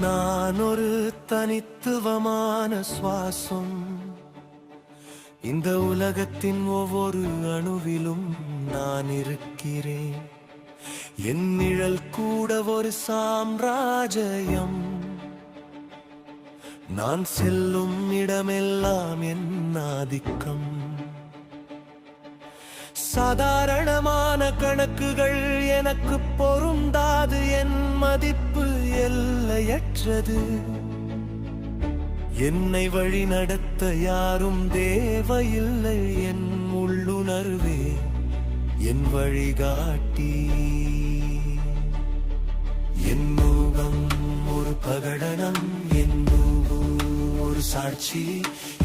நான் ஒரு தனித்துவமான சுவாசம். இந்த உலகத்தின் ஒவ்வொரு அணுவிலும் நான் இருக்கிறேன். என் நிழல் கூட ஒரு சாம்ராஜ்யம். நான் செல்லும் இடமெல்லாம் என் ஆதிக்கம். சாதாரணமான கணக்குகள் எனக்கு பொருந்தாது. என் மதிப்பு எல்லையற்றது. என்னை வழி நடத்த யாரும் தேவையில்லை. என் உள்ளுணர்வே என் வழிகாட்டி. என் முகம் ஒரு பகடனம், என் ஒரு சாட்சி.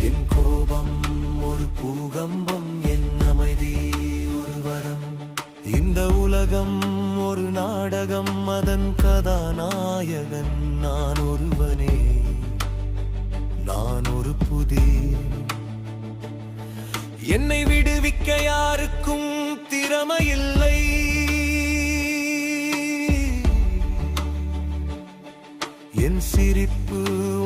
என் கோபம் ஒரு பூகம்பம், என் அமைதி ஒரு வரம். இந்த உலகம் ஒரு நாடகம், அதன் கதாநாயகன் நான் ஒருவனே. நான் ஒரு புதிர். என்னை விடுவிக்க யாருக்கும் திறமையில்லை. என் சிரிப்பு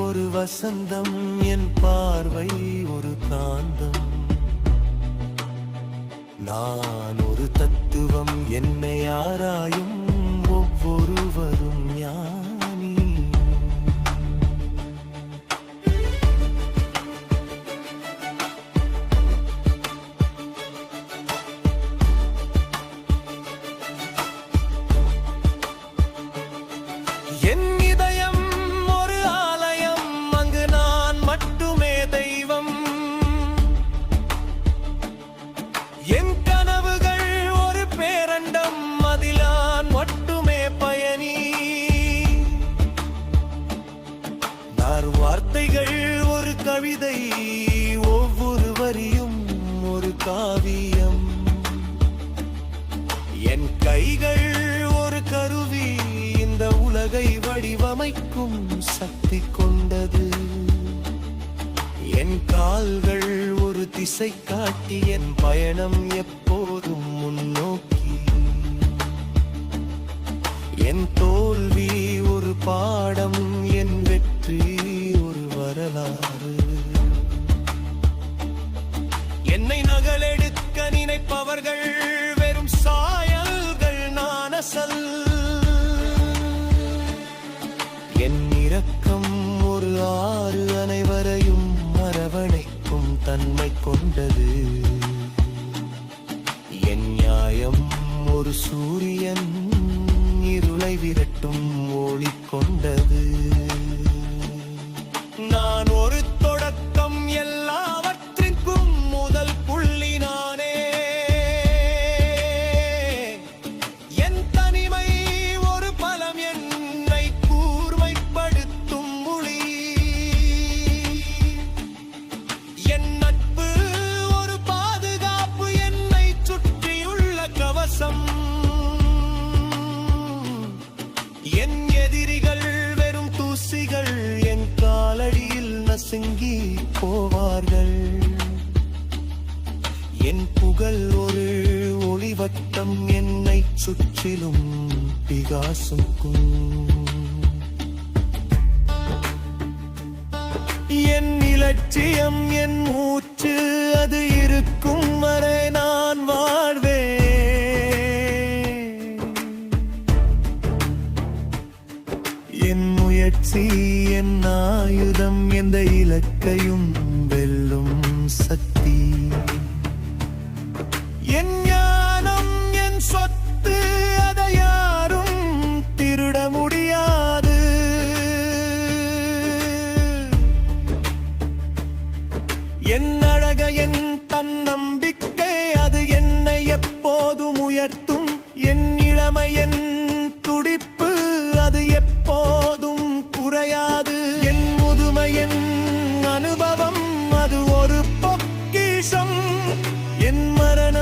ஒரு வசந்தம், என் பார்வை ஒரு காந்தம். நான் ஒரு தத்துவம், என்னை ஆராயும் ஒவ்வொருவரும் ஞானி. என் இதயம் ஒரு ஆலயம், அங்கு நான் மட்டுமே தெய்வம். என் கனவுகள் ஒரு பேரண்டம், அதில் நான் மட்டுமே பயணி. நான் வார்த்தைகள் ஒரு கவிதை, ஒவ்வொரு வரியும் ஒரு காவியம். என் கைகள் ஒரு கருவி, இந்த உலகை வடிவமைக்கும் சக்தி கொண்டது. என் கால்கள் ஒரு திசை காட்டி, என் பயணம் எப்போதும் முன்னோக்கி. என் தோல்வி ஒரு பாடம், என் வெற்றி ஒரு வரலாறு. என்னை நகலெடுக்க நினைப்பவர்கள் வெறும் சாயல்கள், நான் அசல். என் இரக்கம் ஒரு ஆறு, அனைவரையும் அரவணைக்கும் தன்மை கொண்டது. என் நியாயம் ஒரு சூரியன், இருளை விரட்டும் ஒளி கொண்டது. நான் ஒரு தொடக்கம், எல்லாவற்றிற்கும் முதல் புள்ளி நானே. என் தனிமை ஒரு பலம், என்னை கூர்மைப்படுத்தும் மொழி. என் நட்பு ஒரு பாதுகாப்பு, என்னை சுற்றியுள்ள கவசம். என் எதிரிகள் வெறும் தூசிகள், என் காலடியில் நசுங்கி போவார்கள். என் புகழ் ஒரு ஒளிவட்டம், என்னை சுற்றிலும் பிகாசுக்கும். என் இலட்சியம் என் மூச்சு, அது இருக்கும் வரை நான் வாழ்வேன். என் முயற்சி என் ஆயுதம், எந்த இலக்கையும் வெல்லும் சக்தி. என் ஞானம் என் சொத்து, அதை யாரும் திருட முடியாது. என் அழக என் தன்னம்பிக்கை, அது என்னை எப்போதும் உயர்த்தும். என் இளமை என் துடிப்பு, அது எப்போதும் குறையாது. என் முதுமை என் அனுபவம், அது ஒரு பொக்கிஷம். என் மரண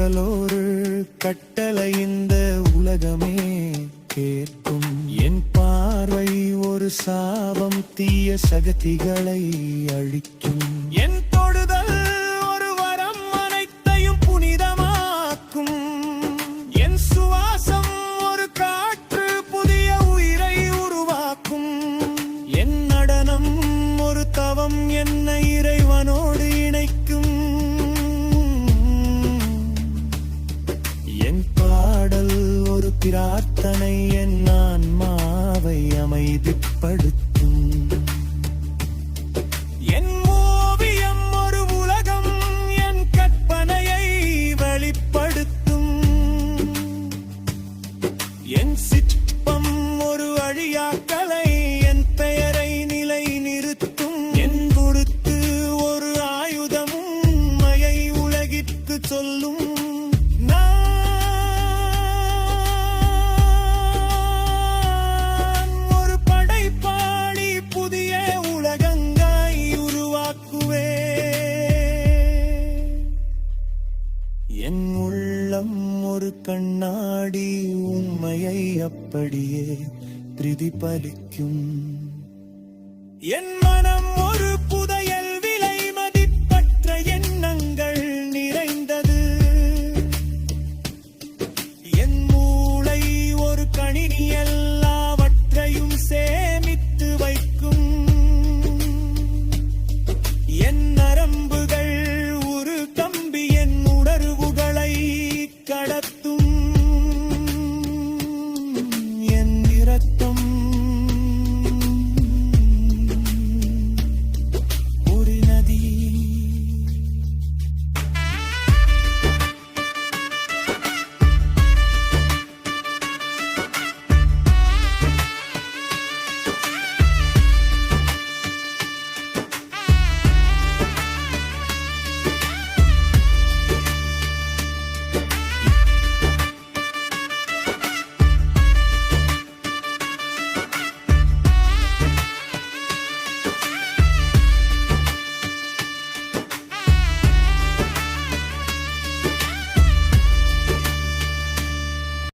பகலோரு கட்டளை இந்த உலகமே கேட்கும். என் பார்வை ஒரு சாபம் தீய சகதிகளை அழிக்கும். என் தொடுதல் ஒரு வரம் அனைத்தையும் புனிதமாக்கும். என் சுவாசம் ஒரு காற்று புதிய உயிரை உருவாக்கும். என் நடனம் ஒரு தவம் என்னை இறைவனோடு இணைக்கும். என் பாடல் ஒரு பிரார்த்தனை என் ஆன்மாவை அமைதிப்படுத்தும். என் ஓவியம் ஒரு உலகம் என் கற்பனையை வெளிப்படுத்தும். என் சிற்பம் ஒரு அழியா கலை என் பெயரை நிலை நிறுத்தும். என் பொறுத்து ஒரு ஆயுதம் உண்மையை உலகிற்கு சொல்லும். நான் ஒரு படைப்பாளி, புதிய உலகங்களை உருவாக்குவேன். என் உள்ளம் ஒரு கண்ணாடி உண்மையை அப்படியே பிரதிபலிக்கும். என் மனம் ஒரு